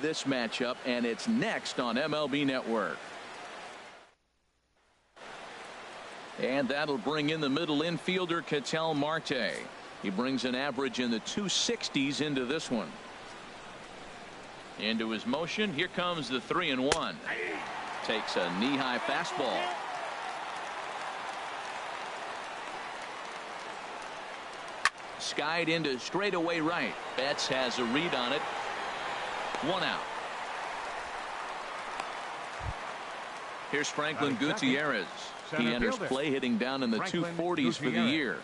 this matchup, and it's next on MLB Network. And that'll bring in the middle infielder, Ketel Marte. He brings an average in the 260s into this one. Into his motion. Here comes the 3-1. Takes a knee-high fastball. Skied into straightaway right. Betts has a read on it. 1 out. Here's Franklin Gutierrez. He enters play hitting down in the 240s for the year.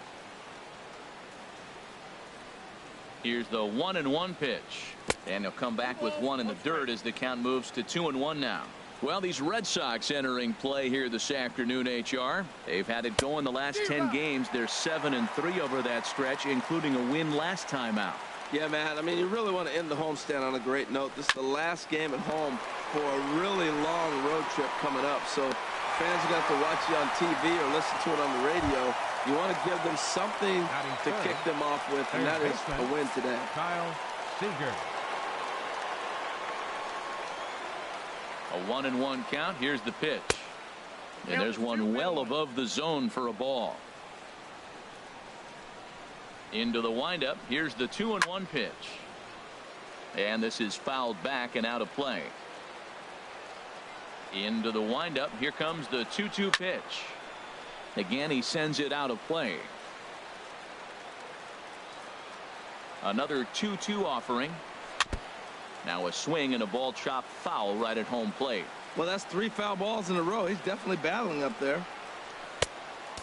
Here's the 1-1 pitch. And he'll come back with one in the dirt as the count moves to 2-1 now. Well, these Red Sox entering play here this afternoon, HR. They've had it going the last 10 games. They're 7-3 over that stretch, including a win last time out. Yeah, man. I mean, you really want to end the homestand on a great note. This is the last game at home for a really long road trip coming up. So fans are going to have to watch you on TV or listen to it on the radio. You want to give them something to kick them off with, and that is a win today. Kyle Seager. A 1-1 count. Here's the pitch. And there's one well above the zone for a ball. Into the windup. Here's the 2-1 pitch. And this is fouled back and out of play. Into the windup. Here comes the 2-2 pitch. Again, he sends it out of play. Another 2-2 offering. Now a swing and a ball chopped foul right at home plate. Well, that's 3 foul balls in a row. He's definitely battling up there.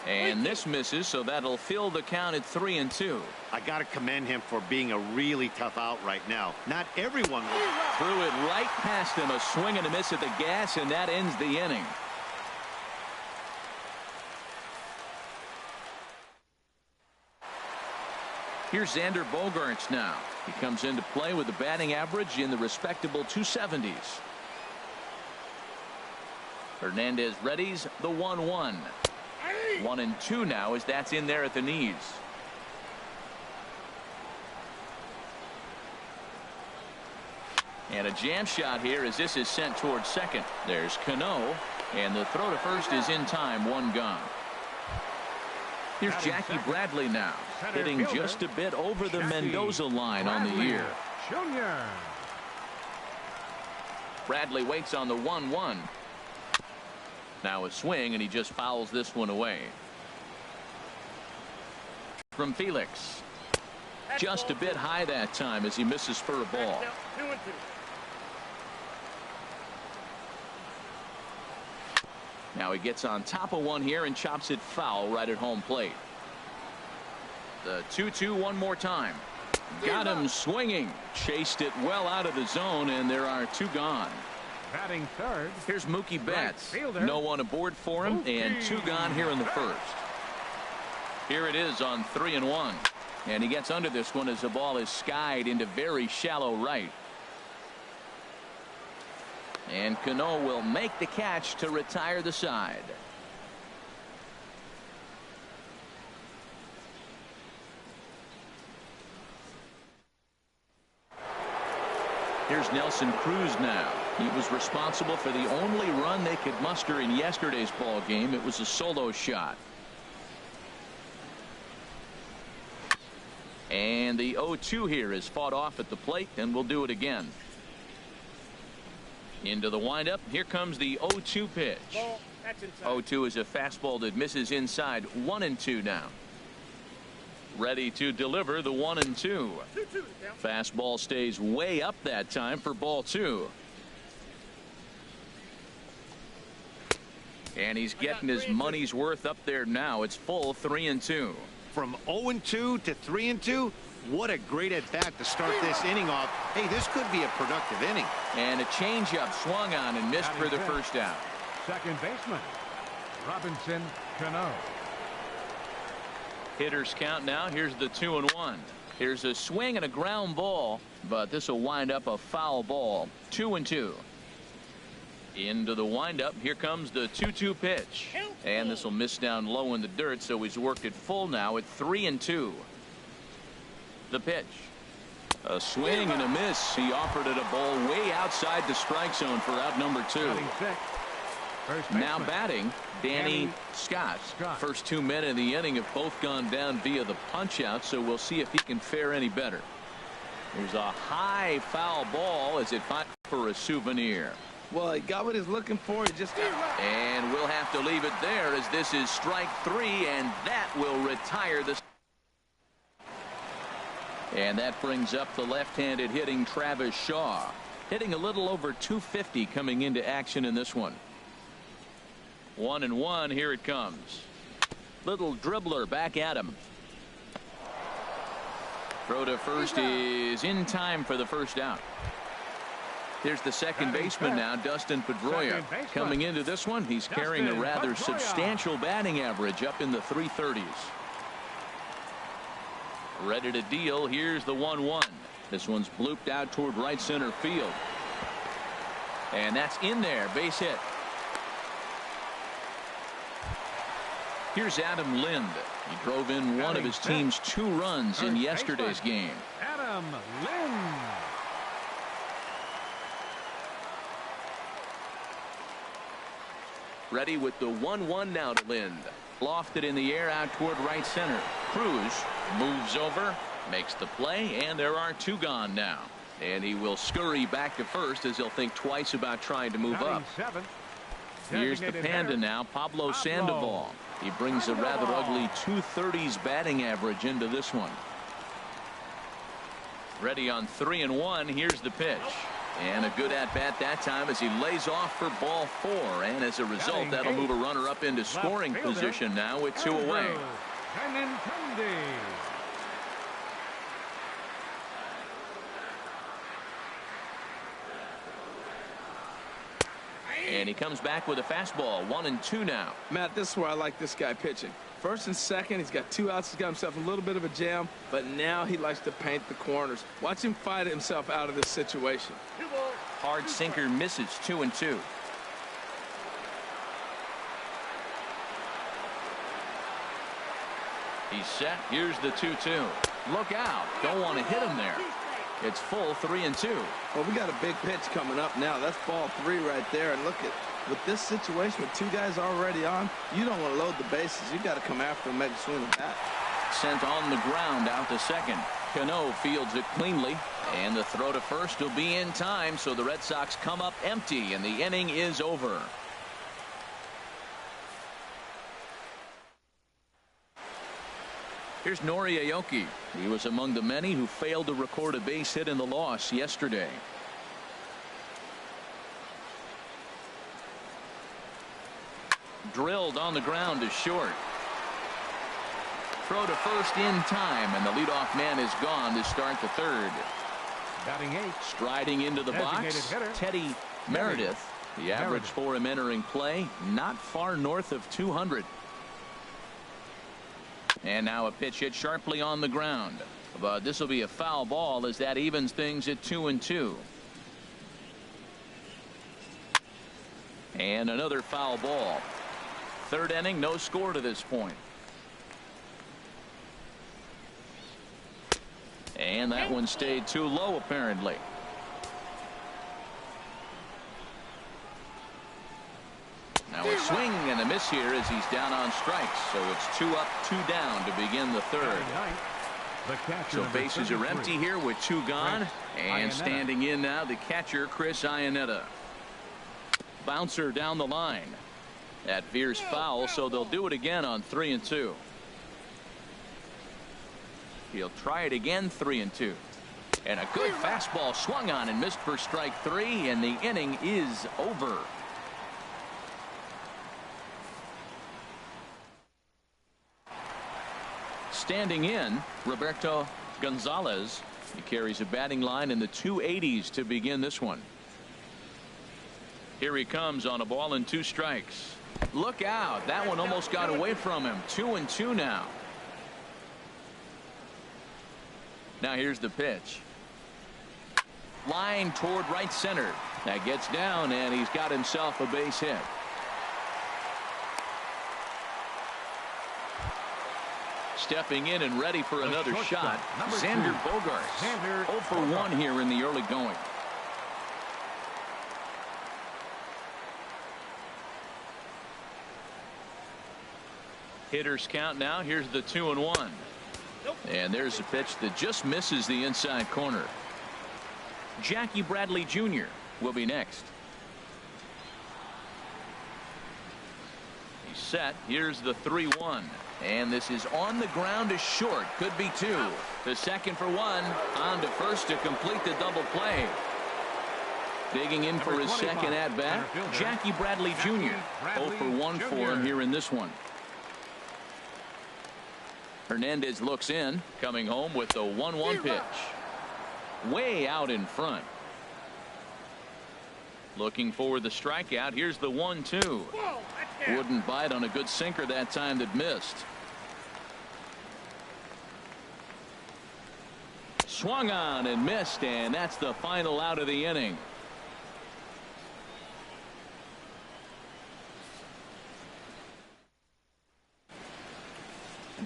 And this misses, so that'll fill the count at 3-2. I got to commend him for being a really tough out right now. Not everyone will. Threw it right past him. A swing and a miss at the gas, and that ends the inning. Here's Xander Bogaerts now. He comes into play with a batting average in the respectable 270s. Hernandez readies the 1-1. 1-2 now as that's in there at the knees. And a jam shot here as this is sent towards second. There's Cano, and the throw to first is in time. 1 gone. Here's Jackie Bradley now, hitting just a bit over the Mendoza line on the year. Bradley waits on the 1-1. Now a swing, and he just fouls this one away. From Felix. Just a bit high that time as he misses for a ball. Now he gets on top of one here and chops it foul right at home plate. The 2-2 one more time. Got him swinging. Chased it well out of the zone, and there are 2 gone. Batting third. Here's Mookie Betts. No one aboard for him, and 2 gone here in the first. Here it is on 3-1. And he gets under this one as the ball is skied into very shallow right. And Cano will make the catch to retire the side. Here's Nelson Cruz now. He was responsible for the only run they could muster in yesterday's ball game. It was a solo shot. And the 0-2 here is fought off at the plate, and we'll do it again. Into the windup. Here comes the 0-2 pitch. 0-2 is a fastball that misses inside. 1-2 now. Ready to deliver the 1-2. Fastball stays way up that time for ball 2. And he's getting his money's worth up there now. It's full 3-2. From 0-2 to 3-2. What a great at bat to start this inning off. Hey, this could be a productive inning. And a changeup swung on and missed for the first out. Second baseman Robinson Cano. Hitters count now. Here's the 2-1. Here's a swing and a ground ball, but this will wind up a foul ball. 2-2. Into the windup. Here comes the 2-2 pitch, and this will miss down low in the dirt, so he's worked it full now at 3-2. The pitch. A swing and a miss. He offered it a ball way outside the strike zone for out number 2. Now batting, Danny Scott. First 2 men in the inning have both gone down via the punch out, so we'll see if he can fare any better. There's a high foul ball as it finds for a souvenir. Well, he got what he's looking for. He just got... And we'll have to leave it there as this is strike 3, and that will retire the... And that brings up the left-handed hitting Travis Shaw, hitting a little over 250 coming into action in this one. 1-1. Here it comes. Little dribbler back at him. Throw to first is in time for the first out. Here's the second baseman now, Dustin Pedroia. Coming into this one, he's carrying a rather substantial batting average up in the 330s. Ready to deal. Here's the 1-1. This one's blooped out toward right center field. And that's in there. Base hit. Here's Adam Lind. He drove in one of his team's 2 runs in yesterday's game. Adam Lind. Ready with the 1-1 now to Lind. Lofted in the air out toward right center. Cruz moves over, makes the play, and there are 2 gone now. And he will scurry back to first as he'll think twice about trying to move up. Here's the Panda now, Pablo Sandoval. He brings a rather ugly 230s batting average into this one. Ready on 3-1. Here's the pitch. And a good at-bat that time as he lays off for ball 4. And as a result, that'll move a runner up into scoring position now with 2 away. And he comes back with a fastball. 1-2 now. Matt, this is where I like this guy pitching. First and second, he's got 2 outs. He's got himself a little bit of a jam, but now he likes to paint the corners. Watch him fight himself out of this situation. Hard sinker misses. 2-2. He's set. Here's the 2-2. Look out. Don't want to hit him there. It's full 3-2. Well, we got a big pitch coming up now. That's ball 3 right there. And look at, with this situation with 2 guys already on, you don't want to load the bases. You got to come after him, make a swing of bat. Sent on the ground out to second. Cano fields it cleanly, and the throw to first will be in time, so the Red Sox come up empty, and the inning is over. Here's Nori Aoki. He was among the many who failed to record a base hit in the loss yesterday. Drilled on the ground to short. Throw to first in time, and the leadoff man is gone to start the 3rd. Batting 8. Striding into the box, Teddy Meredith. The average for him entering play, not far north of 200. And now a pitch hit sharply on the ground. But this will be a foul ball as that evens things at 2-2. And another foul ball. 3rd inning, no score to this point. And that one stayed too low, apparently. Now a swing and a miss here as he's down on strikes. So it's 2 up, 2 down to begin the 3rd. So bases are empty here with 2 gone. And standing in now, the catcher, Chris Iannetta. Bouncer down the line. That veers foul, so they'll do it again on 3-2. He'll try it again, 3-2. And a good fastball swung on and missed for strike 3, and the inning is over. Standing in, Roberto Gonzalez. He carries a batting line in the 280s to begin this one. Here he comes on a ball and 2 strikes. Look out. That one almost got away from him. 2-2 now. Now here's the pitch. Line toward right center. That gets down, and he's got himself a base hit. stepping in and ready for another shot. Xander Bogaerts. 0 for 1 here in the early going. Hitters count now. Here's the 2-1. And there's a pitch that just misses the inside corner. Jackie Bradley Jr. will be next. He's set. Here's the 3-1. And this is on the ground to short. Could be 2. The second for 1. On to first to complete the double play. Digging in for his second at bat, Jackie Bradley Jr. 0 for 1 for him here in this one. Hernandez looks in, coming home with the 1-1 pitch. Way out in front. Looking for the strikeout. Here's the 1-2. Wouldn't bite on a good sinker that time that missed. Swung on and missed, and that's the final out of the inning.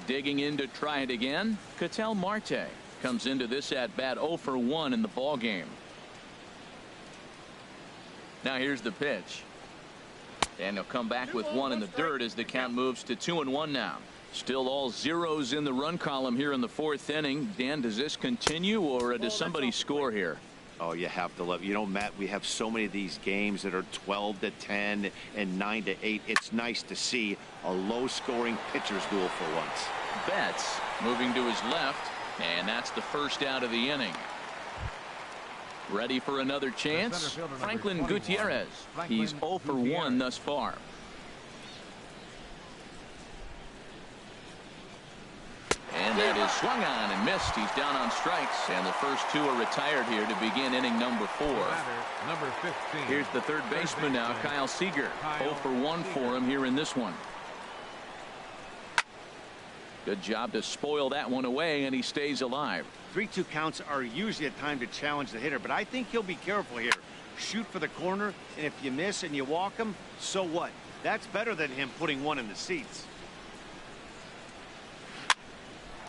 Digging in to try it again, Ketel Marte comes into this at bat 0 for 1 in the ball game. Now here's the pitch, and he'll come back with 1 in the dirt as the count moves to 2-1 now. Still all zeros in the run column here in the 4th inning. Dan, does this continue, or does somebody score here? Oh, you have to love, you know, Matt, we have so many of these games that are 12-10 and 9-8. It's nice to see a low scoring pitcher's duel for once. Betts moving to his left, and that's the first out of the inning. Ready for another chance, Franklin Gutierrez. He's 0 for 1 thus far. And that is swung on and missed. He's down on strikes, and the first 2 are retired here to begin inning number 4. Here's the third baseman now, Kyle Seager. 0 for 1 for him here in this one. Good job to spoil that one away, and he stays alive. 3-2 counts are usually a time to challenge the hitter, but I think he'll be careful here. Shoot for the corner, and if you miss and you walk him, so what? That's better than him putting 1 in the seats.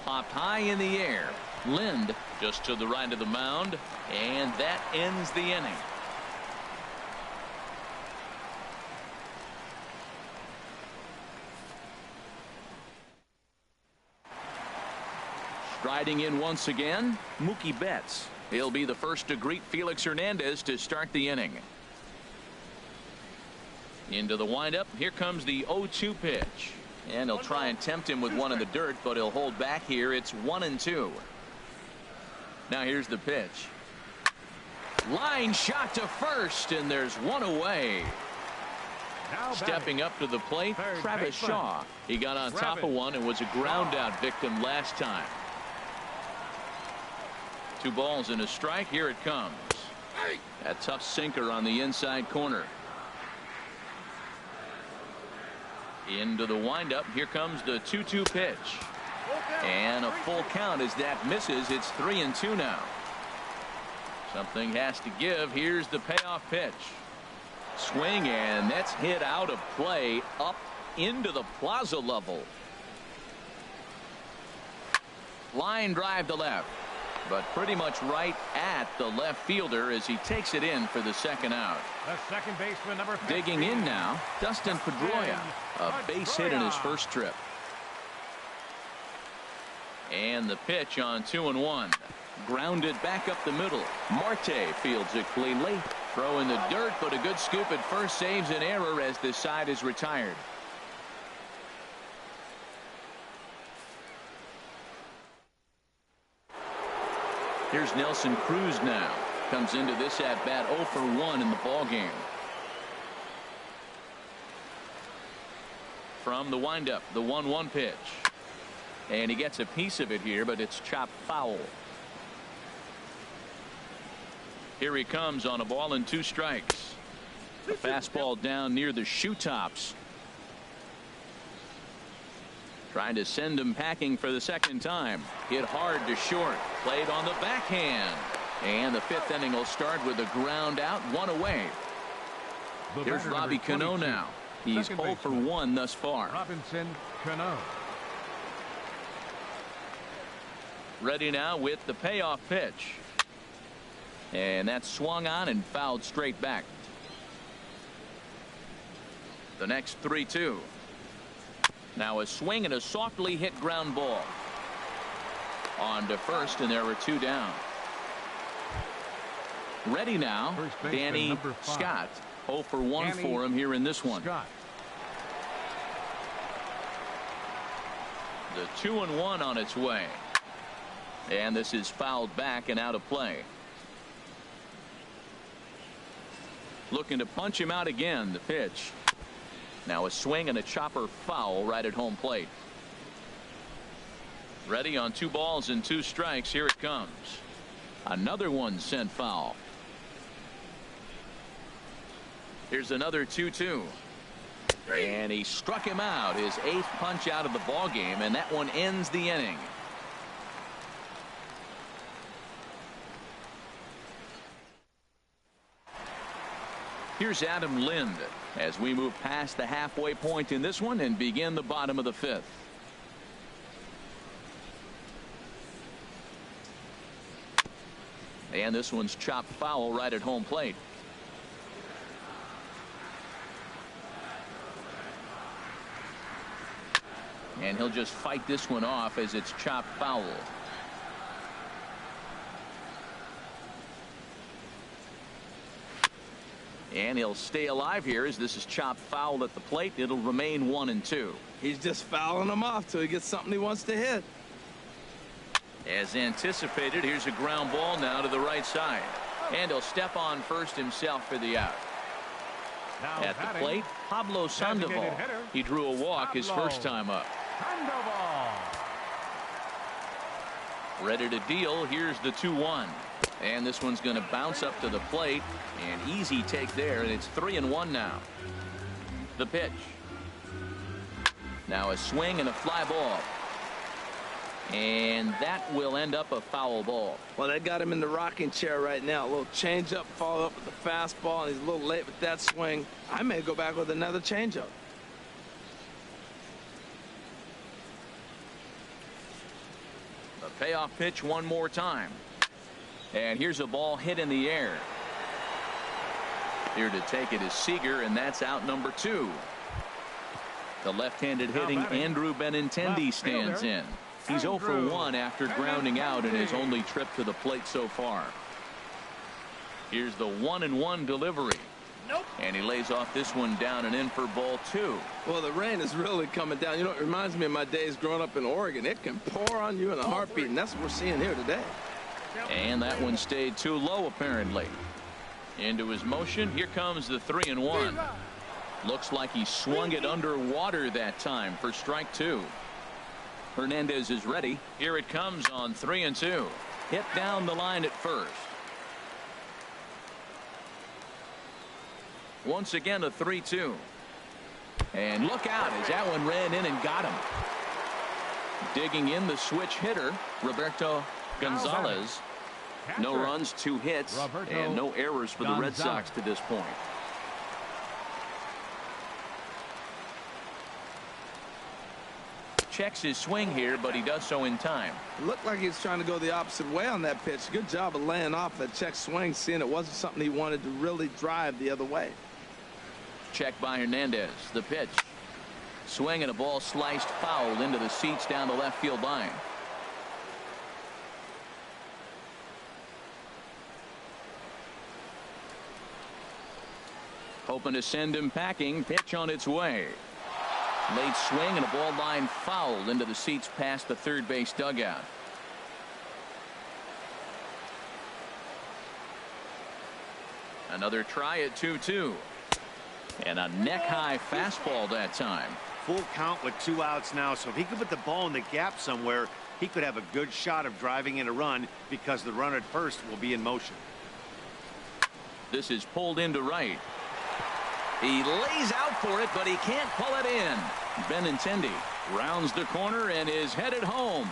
Popped high in the air. Lind just to the right of the mound, and that ends the inning. Striding in once again, Mookie Betts. He'll be the first to greet Felix Hernandez to start the inning. Into the windup. Here comes the 0-2 pitch. And he'll try and tempt him with 1 in the dirt, but he'll hold back here. It's 1-2. Now here's the pitch. Line shot to first, and there's 1 away. Stepping up to the plate, Travis Shaw. He got on top of 1 and was a ground out victim last time. 2 balls and a strike. Here it comes. That tough sinker on the inside corner. Into the windup. Here comes the 2-2 pitch. And a full count as that misses. It's 3-2 now. Something has to give. Here's the payoff pitch. Swing, and that's hit out of play up into the plaza level. Line drive to left, but pretty much right at the left fielder as he takes it in for the second out. The second baseman, number 15. Digging in now, Dustin Pedroia. A base hit in his first trip. And the pitch on 2-1. Grounded back up the middle. Marte fields it cleanly. Throw in the dirt, but a good scoop at first saves an error as this side is retired. Here's Nelson Cruz now. Comes into this at bat 0 for 1 in the ball game. From the windup, the 1-1 pitch. And he gets a piece of it here, but it's chopped foul. Here he comes on a ball and 2 strikes. A fastball down near the shoe tops. Trying to send him packing for the second time. Hit hard to short. Played on the backhand. And the 5th inning will start with a ground out, 1 away. Here's Robbie Cano now. He's 0 for 1 thus far. Robinson Cano. Ready now with the payoff pitch. And that's swung on and fouled straight back. The next 3-2. Now a swing and a softly hit ground ball. On to first, and there were 2 down. Ready now, Danny Scott. 0 for 1 for him here in this one. Scott. The 2-1 on its way. And this is fouled back and out of play. Looking to punch him out again. The pitch. Now a swing and a chopper foul right at home plate. Ready on 2 balls and 2 strikes. Here it comes. Another one sent foul. Here's another 2-2. And he struck him out. His 8th punch out of the ball game, and that one ends the inning. Here's Adam Lind as we move past the halfway point in this one and begin the bottom of the 5th. And this one's chopped foul right at home plate. And he'll just fight this one off as it's chopped foul. And he'll stay alive here as this is chopped foul at the plate. It'll remain 1-2. He's just fouling him off till he gets something he wants to hit. As anticipated, here's a ground ball now to the right side. And he'll step on first himself for the out. Now At the plate, Pablo Sandoval. He drew a walk his first time up. Sandoval. Ready to deal. Here's the 2-1. And this one's going to bounce up to the plate. An easy take there, and it's 3-1 now. The pitch. Now a swing and a fly ball. And that will end up a foul ball. Well, they got him in the rocking chair right now. A little changeup, follow up with the fastball, and he's a little late with that swing. I may go back with another changeup. The payoff pitch one more time. And here's a ball hit in the air. Here to take it is Seager, and that's out number 2. The left-handed hitting Andrew Benintendi stands in. He's 0 for 1 after grounding out in his only trip to the plate so far. Here's the 1-1 delivery. Nope. And he lays off this one down and in for ball 2. Well, the rain is really coming down. You know, it reminds me of my days growing up in Oregon. It can pour on you in a heartbeat, and that's what we're seeing here today. And that one stayed too low, apparently. Into his motion. Here comes the 3-1. Looks like he swung it underwater that time for strike 2. Hernandez is ready. Here it comes on 3-2. Hit down the line at first. Once again a 3-2. And look out as that one ran in and got him. Digging in the switch hitter Roberto Gonzalez. No runs, 2 hits, and no errors for the Red Sox to this point. Checks his swing here, but he does so in time. It looked like he was trying to go the opposite way on that pitch. Good job of laying off that check swing, seeing it wasn't something he wanted to really drive the other way. Check by Hernandez. The pitch. Swing and a ball sliced foul into the seats down the left field line. Hoping to send him packing. Pitch on its way. Late swing and a ball line fouled into the seats past the third base dugout. Another try at 2-2. And a neck high fastball that time. Full count with 2 outs now, so if he could put the ball in the gap somewhere, he could have a good shot of driving in a run because the runner at first will be in motion. This is pulled into right. He lays out for it, but he can't pull it in. Benintendi rounds the corner and is headed home.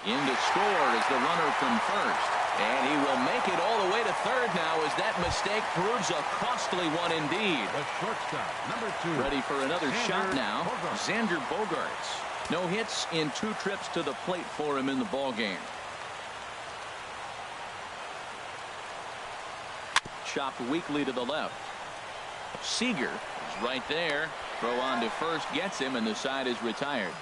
In to score is the runner from first. And he will make it all the way to third now as that mistake proves a costly one indeed. The shortstop, number 2. Ready for another shot now. Xander Bogaerts. No hits in 2 trips to the plate for him in the ballgame. Chopped weakly to the left. Seager is right there. Throw on to first gets him, and the side is retired.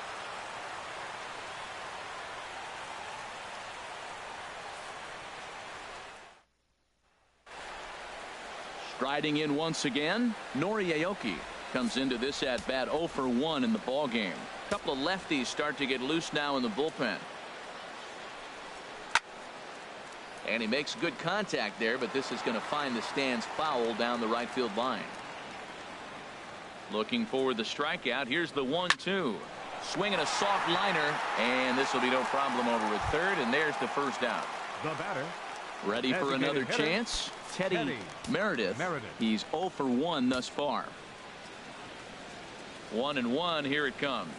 Striding in once again, Aoki comes into this at bat 0 for 1 in the ball game. A couple of lefties start to get loose now in the bullpen. And he makes good contact there, but this is going to find the stands foul down the right field line. Looking for the strikeout. Here's the 1-2. Swinging a soft liner, and this will be no problem over at third, and there's the first out. The batter. Ready for another chance. Teddy Meredith. He's 0 for 1 thus far. 1-1. Here it comes.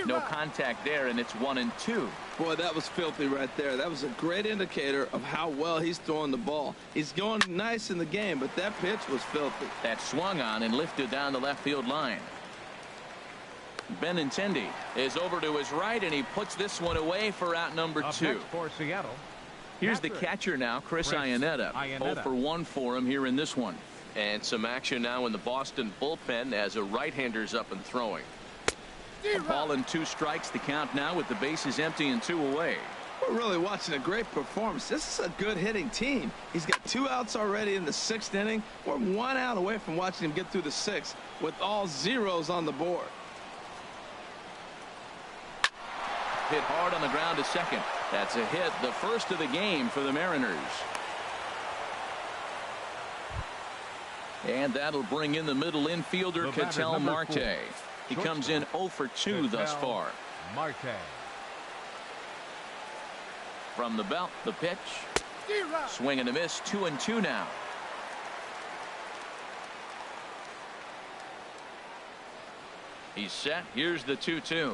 No contact there, and it's 1-2. Boy, that was filthy right there. That was a great indicator of how well he's throwing the ball. He's going nice in the game, but that pitch was filthy. That swung on and lifted down the left field line. Benintendi is over to his right, and he puts this one away for out number 2. For Seattle. Here's the catcher now, Chris Iannetta. 0 for 1 for him here in this one. And some action now in the Boston bullpen as a right-hander's up and throwing. A ball and 2 strikes, the count now with the bases empty and 2 away. We're really watching a great performance. This is a good hitting team. He's got 2 outs already in the 6th inning. We're 1 out away from watching him get through the 6th with all zeros on the board. Hit hard on the ground to second. That's a hit, the first of the game for the Mariners. And that'll bring in the middle infielder, Ketel Marte. He comes in 0 for 2 thus far. Marte. From the belt, the pitch. Swing and a miss, 2-2 now. He's set. Here's the 2-2.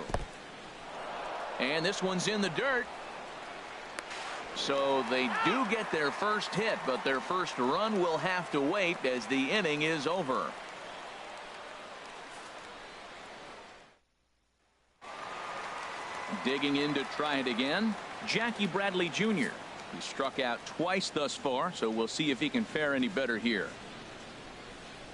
And this one's in the dirt. So they do get their first hit, but their first run will have to wait as the inning is over. Digging in to try it again, Jackie Bradley Jr. He struck out twice thus far, so we'll see if he can fare any better here.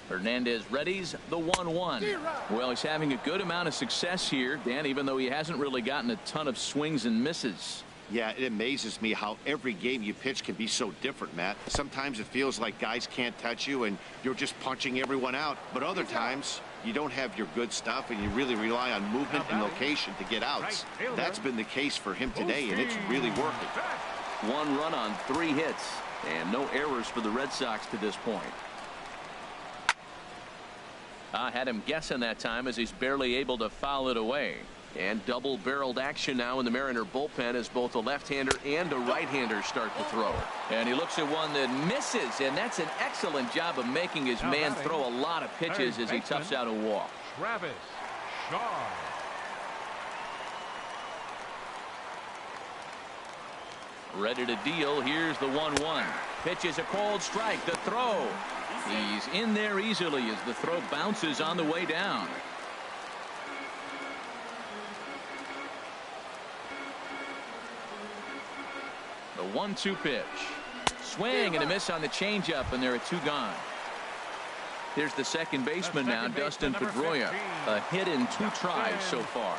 Hernandez readies the 1-1. Well, he's having a good amount of success here, Dan, even though he hasn't really gotten a ton of swings and misses. Yeah, it amazes me how every game you pitch can be so different, Matt. Sometimes it feels like guys can't touch you and you're just punching everyone out. But other times you don't have your good stuff and you really rely on movement and location to get outs. That's been the case for him today, and it's really working. 1 run on 3 hits and no errors for the Red Sox to this point. I had him guessing that time as he's barely able to foul it away. And double-barreled action now in the Mariner bullpen as both a left-hander and a right-hander start to throw. And he looks at one that misses, and that's an excellent job of making his man throw a lot of pitches as he toughs out a walk. Travis Shaw. Ready to deal. Here's the 1-1. Pitch is a cold strike. The throw. He's in there easily as the throw bounces on the way down. The 1-2 pitch. Swing and a miss on the changeup, and there are 2 gone. Here's the second baseman now, Dustin Pedroia. A hit in 2 tries so far.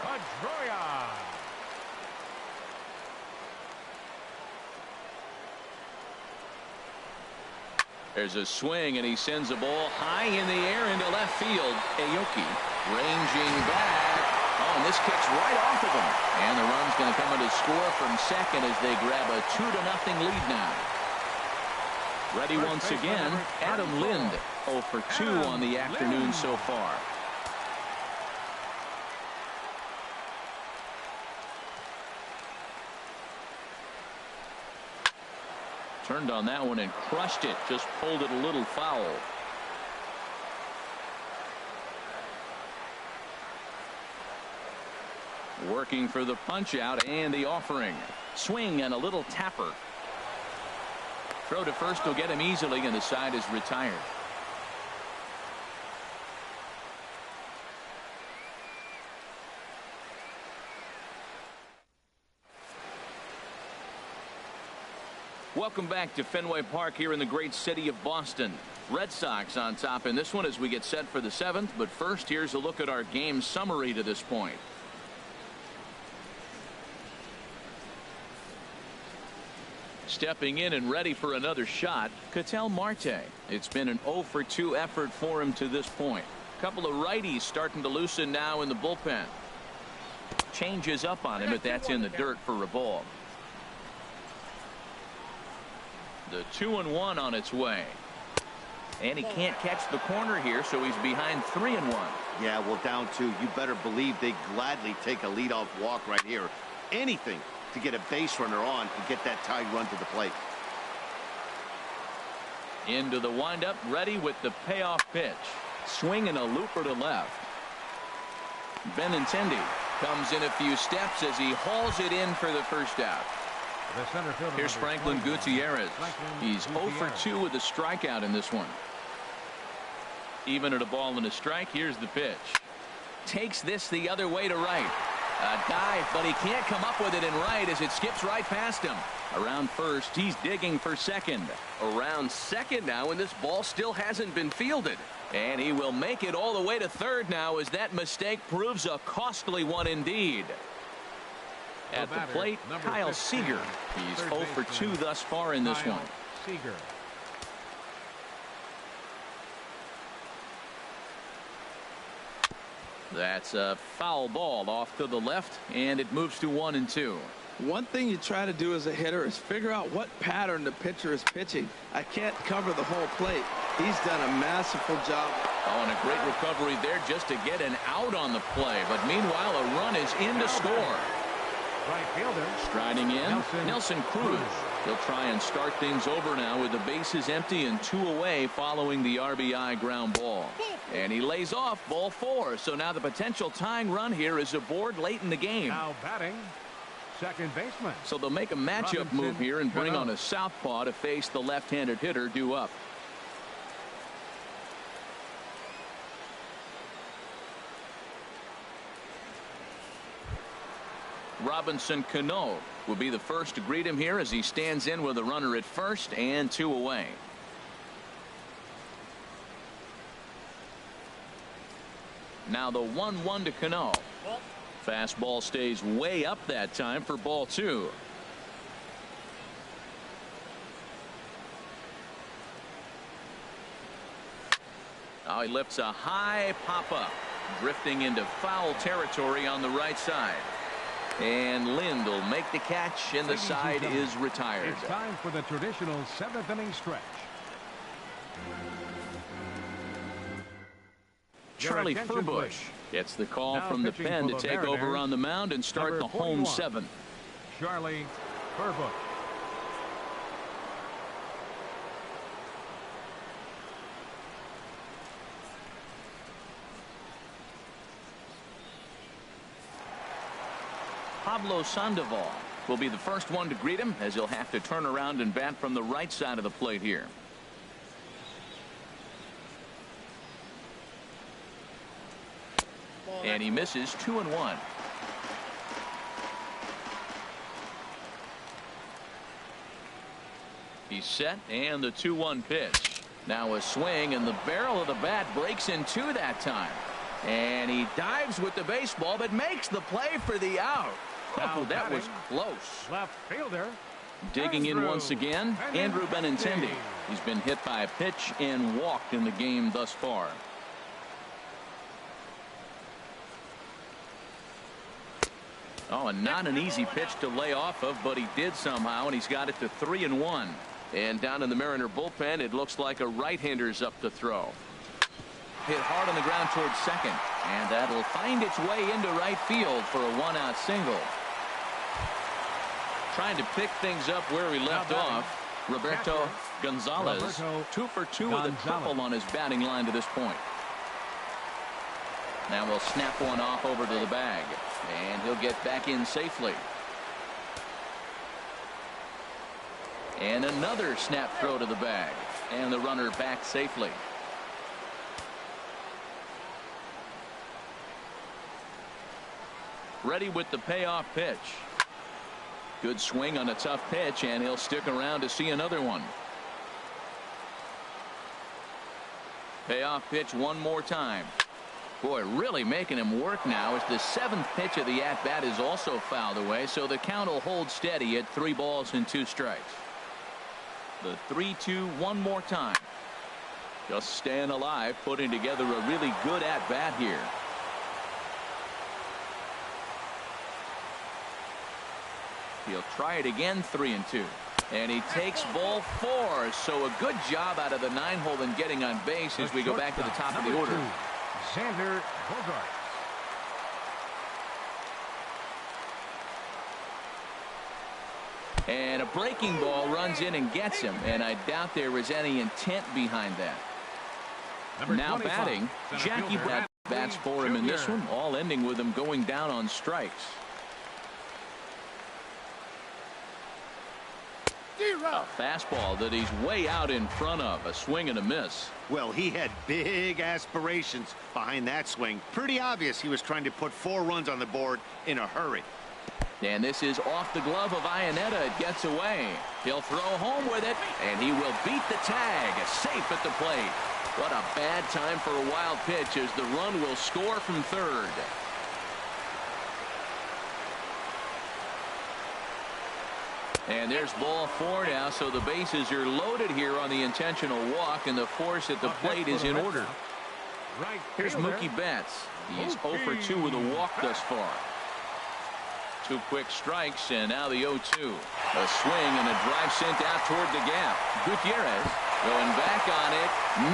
There's a swing, and he sends a ball high in the air into left field. Aoki ranging back. Oh, and this kicks right off of him. And the run's going to come in to score from second as they grab a 2-0 lead now. Ready once again, Adam Lind. 0 for 2 on the afternoon so far. Turned on that one and crushed it. Just pulled it a little foul. Working for the punch out and the offering. Swing and a little tapper. Throw to first will get him easily, and the side is retired. Welcome back to Fenway Park here in the great city of Boston. Red Sox on top in this one as we get set for the 7th. But first, here's a look at our game summary to this point. Stepping in and ready for another shot, Ketel Marte. It's been an 0 for 2 effort for him to this point. A couple of righties starting to loosen now in the bullpen. Changes up on him, but that's in the dirt for a ball. The 2-1 on its way. And he can't catch the corner here, so he's behind 3-1. Yeah, well, down 2. You better believe they gladly take a leadoff walk right here. Anything to get a base runner on and get that tied run to the plate. Into the windup, ready with the payoff pitch. Swinging a looper to left. Benintendi comes in a few steps as he hauls it in for the first out. The center fielder, here's Franklin Gutierrez. He's 0 for 2 with a strikeout in this one. Even at a ball and a strike, here's the pitch. Takes this the other way to right. A dive, but he can't come up with it in right as it skips right past him. Around first, he's digging for second. Around second now, and this ball still hasn't been fielded. And he will make it all the way to third now as that mistake proves a costly one indeed. At the plate, Kyle Seager. He's 0 for 2 thus far in this one. Seager. That's a foul ball off to the left, and it moves to 1-2. One thing you try to do as a hitter is figure out what pattern the pitcher is pitching. I can't cover the whole plate. He's done a masterful job. Oh, and a great recovery there just to get an out on the play. But meanwhile, a run is in to score. Right fielder. Striding in, Nelson Cruz. He'll try and start things over now with the bases empty and 2 away following the RBI ground ball. And he lays off ball 4. So now the potential tying run here is aboard late in the game. Now batting, second baseman. So they'll make a matchup move here and bring on a southpaw to face the left-handed hitter due up. Robinson Cano will be the first to greet him here as he stands in with a runner at first and 2 away. Now the 1-1 to Cano. Fastball stays way up that time for ball 2. Now he lifts a high pop-up, drifting into foul territory on the right side. And Lind will make the catch, and the side is retired. It's time for the traditional 7th inning stretch. Charlie Furbush gets the call from the pen to take over on the mound and start the home 7th. Charlie Furbush. Pablo Sandoval will be the first one to greet him as he'll have to turn around and bat from the right side of the plate here. And he misses 2-1. He's set, and the 2-1 pitch. Now a swing, and the barrel of the bat breaks in 2 that time. And he dives with the baseball, but makes the play for the out. Oh, that was close. Left fielder. Digging in once again, Andrew Benintendi. He's been hit by a pitch and walked in the game thus far. Oh, and not an easy pitch to lay off of, but he did somehow, and he's got it to 3-1. And down in the Mariner bullpen, it looks like a right-hander's up to throw. Hit hard on the ground towards second, and that'll find its way into right field for a 1-out single. Trying to pick things up where he left off, Roberto Gonzalez. 2 for 2 with a triple on his batting line to this point. Now we'll snap one off over to the bag, and he'll get back in safely. And another snap throw to the bag, and the runner back safely. Ready with the payoff pitch. Good swing on a tough pitch, and he'll stick around to see another one. Payoff pitch one more time. Boy, really making him work now as the 7th pitch of the at-bat is also fouled away, so the count will hold steady at 3 balls and 2 strikes. The 3-2 one more time. Just staying alive, putting together a really good at-bat here. He'll try it again, 3-2. And he takes ball 4. So a good job out of the 9-hole in getting on base as we go back to the top of the order. Xander Bogaerts. And a breaking ball runs in and gets him. And I doubt there was any intent behind that. Now batting, Jackie Brad bats for him in this one, all ending with him going down on strikes. A fastball that he's way out in front of. A swing and a miss. Well, he had big aspirations behind that swing. Pretty obvious he was trying to put 4 runs on the board in a hurry. And this is off the glove of Iannetta. It gets away. He'll throw home with it, and he will beat the tag. Safe at the plate. What a bad time for a wild pitch as the run will score from third. And there's ball 4 now, so the bases are loaded here on the intentional walk, and the force at the plate is in order. Here's Mookie Betts. He's 0 for 2 with a walk thus far. 2 quick strikes, and now the 0-2. A swing and a drive sent out toward the gap. Gutierrez going back on it.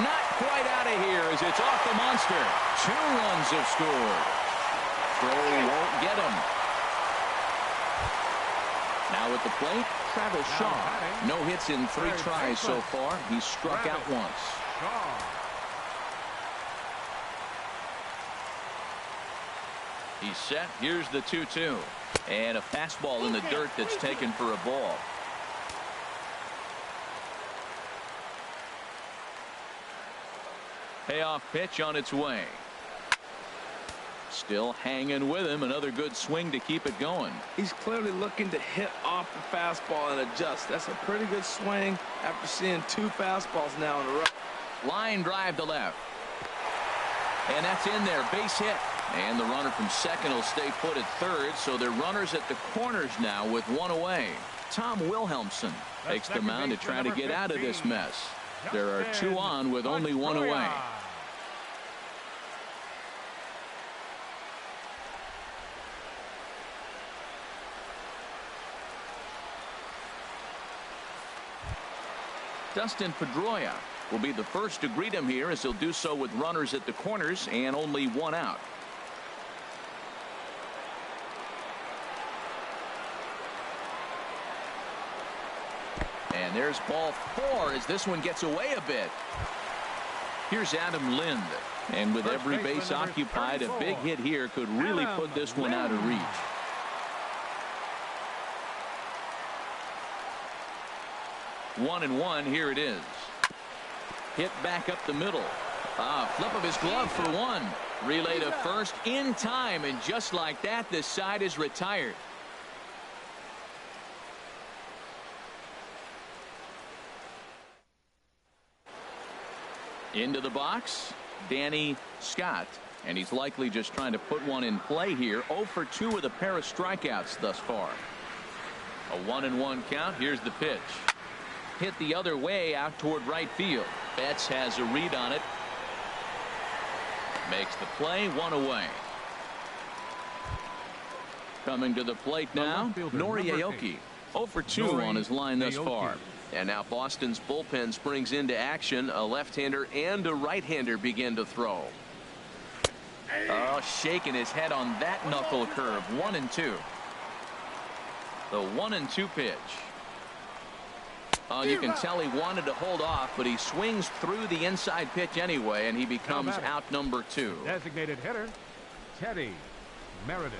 Not quite out of here as it's off the monster. 2 runs have scored. Throw won't get him. Now at the plate, Travis Shaw. No hits in 3 tries so far. He's struck out once. He's set. Here's the 2-2. And a fastball in the dirt that's taken for a ball. Payoff pitch on its way. Still hanging with him. Another good swing to keep it going. He's clearly looking to hit off the fastball and adjust. That's a pretty good swing after seeing 2 fastballs now in a row. Line drive to left. And that's in there. Base hit. And the runner from second will stay put at third, so they're runners at the corners now with 1 away. Tom Wilhelmsen takes the mound to try to get out of this mess. There are 2 on with only 1 away. Dustin Pedroia will be the first to greet him here as he'll do so with runners at the corners and only 1 out. And there's ball 4 as this one gets away a bit. Here's Adam Lind. And with every base occupied, a big hit here could really put this one out of reach. One and one. Here it is. Hit back up the middle. Flip of his glove for 1. Relay to first in time, and just like that, this side is retired. Into the box, Danny Scott, and he's likely just trying to put one in play here. 0 for 2 with a pair of strikeouts thus far. A 1-1 count. Here's the pitch. Hit the other way out toward right field. Betts has a read on it. Makes the play. 1 away. Coming to the plate now, Nori Aoki. 0 for 2 on his line thus far. And now Boston's bullpen springs into action. A left-hander and a right-hander begin to throw. Oh, shaking his head on that knuckle curve. 1-2. The 1-2 pitch. Oh, you can tell he wanted to hold off, but he swings through the inside pitch anyway, and he becomes out number 2. Designated hitter, Teddy Meredith.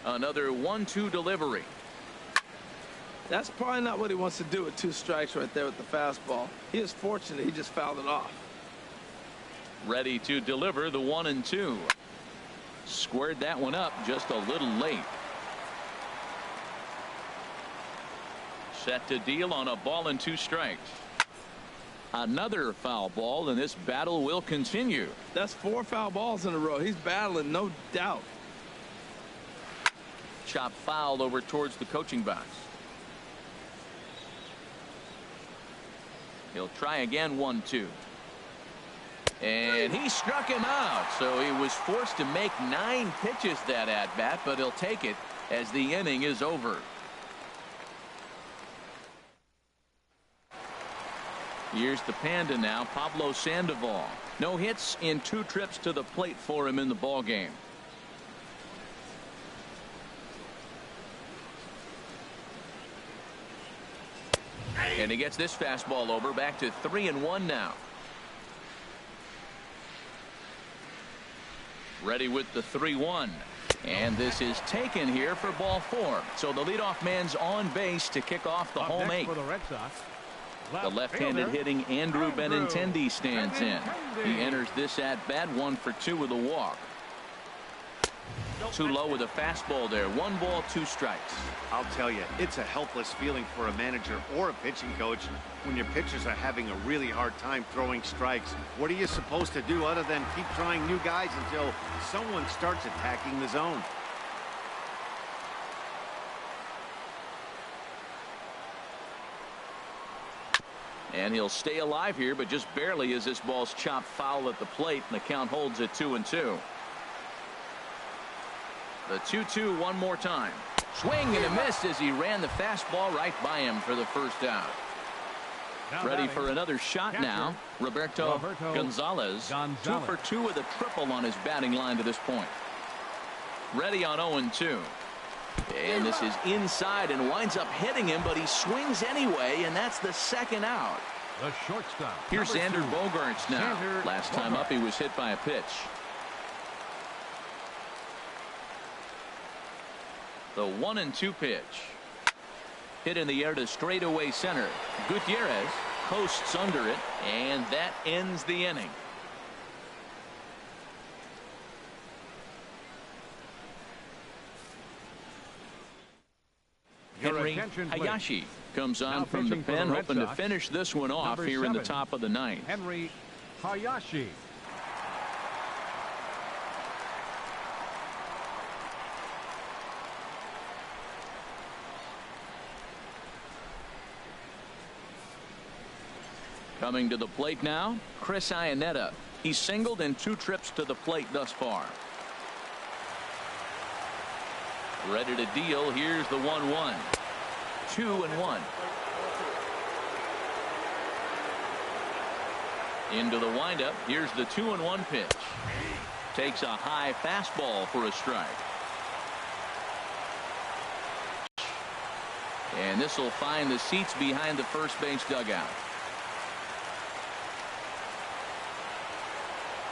Another 1-2 delivery. That's probably not what he wants to do with 2 strikes right there with the fastball. He is fortunate he just fouled it off. Ready to deliver the 1-2. Squared that one up just a little late. Set to deal on a ball and 2 strikes. Another foul ball, and this battle will continue. That's 4 foul balls in a row. He's battling, no doubt. Chop foul over towards the coaching box. He'll try again. 1-2. And he struck him out, so he was forced to make 9 pitches that at bat, but he'll take it as the inning is over. Here's the Panda now, Pablo Sandoval. No hits in 2 trips to the plate for him in the ball game. And he gets this fastball over, back to 3-1 now. Ready with the 3-1. And this is taken here for ball 4. So the leadoff man's on base to kick off the home 8. For the Red Sox, The left-handed hitting Andrew Benintendi stands in. He enters this at bat 1 for 2 with a walk. Too low with a fastball there. 1 ball, 2 strikes. I'll tell you, it's a helpless feeling for a manager or a pitching coach when your pitchers are having a really hard time throwing strikes. What are you supposed to do other than keep trying new guys until someone starts attacking the zone? And he'll stay alive here, but just barely as this ball's chopped foul at the plate, and the count holds at 2-2. The 2-2 one more time. Swing and a miss as he ran the fastball right by him for the first out. Ready for another shot now. Roberto Gonzalez. 2 for 2 with a triple on his batting line to this point. Ready on 0-2. And this is inside and winds up hitting him, but he swings anyway, and that's the second out. The shortstop. Here's Xander Bogaerts now. Last time up, he was hit by a pitch. The 1-2 pitch. Hit in the air to straightaway center. Gutierrez coasts under it, and that ends the inning. Henry Hayashi comes on from the pen, hoping to finish this one off here in the top of the 9th. Henry Hayashi. Coming to the plate now, Chris Iannetta. He's singled in 2 trips to the plate thus far. Ready to deal. Here's the 1-1. 2-1. Into the windup. Here's the 2-1 pitch. Takes a high fastball for a strike. And this will find the seats behind the first base dugout.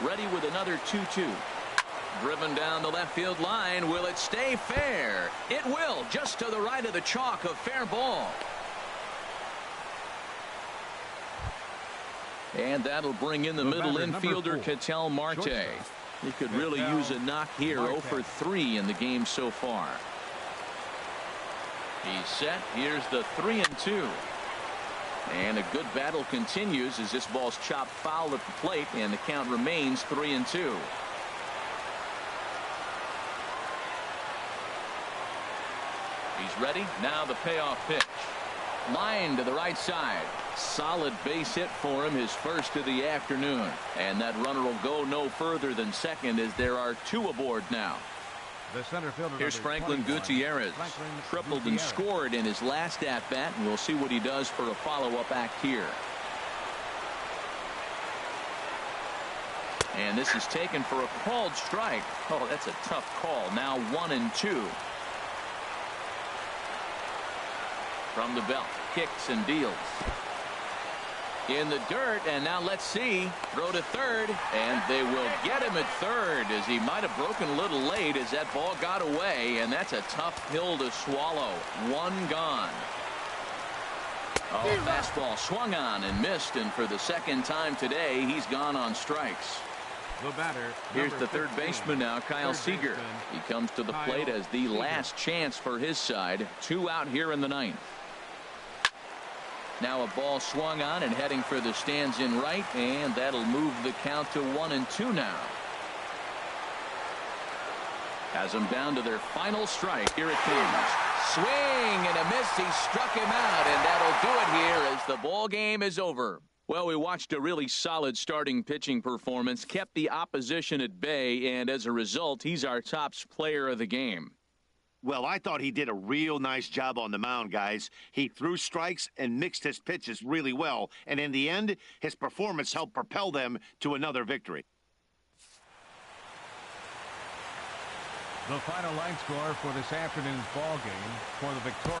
Ready with another 2-2. Driven down the left field line. Will it stay fair? It will, just to the right of the chalk, a fair ball. And that'll bring in the middle infielder, Ketel Marte. He could really use a knock here. 0 for 3 in the game so far. He's set. Here's the 3-2. And a good battle continues as this ball's chopped foul at the plate, and the count remains 3-2. He's ready. Now the payoff pitch. Line to the right side. Solid base hit for him, his first of the afternoon. And that runner will go no further than second as there are 2 aboard now. The center fielder. Here's Franklin Gutierrez. Tripled and scored in his last at bat, and we'll see what he does for a follow-up act here. And this is taken for a called strike. Oh, that's a tough call. Now 1-2. From the belt, kicks and deals. In the dirt, and now let's see. Throw to third, and they will get him at third as he might have broken a little late as that ball got away, and that's a tough pill to swallow. 1 gone. Oh, fastball swung on and missed, and for the second time today, he's gone on strikes. The batter. Here's the third baseman now, Kyle Seager. He comes to the plate as the last chance for his side. 2 out here in the 9th. Now a ball swung on and heading for the stands in right, and that'll move the count to 1-2 now. Has them down to their final strike. Here it comes. Swing and a miss. He struck him out, and that'll do it here as the ball game is over. Well, we watched a really solid starting pitching performance, kept the opposition at bay, and as a result, he's our top player of the game. Well, I thought he did a real nice job on the mound, guys. He threw strikes and mixed his pitches really well, and in the end, his performance helped propel them to another victory. The final line score for this afternoon's ball game for the victoria.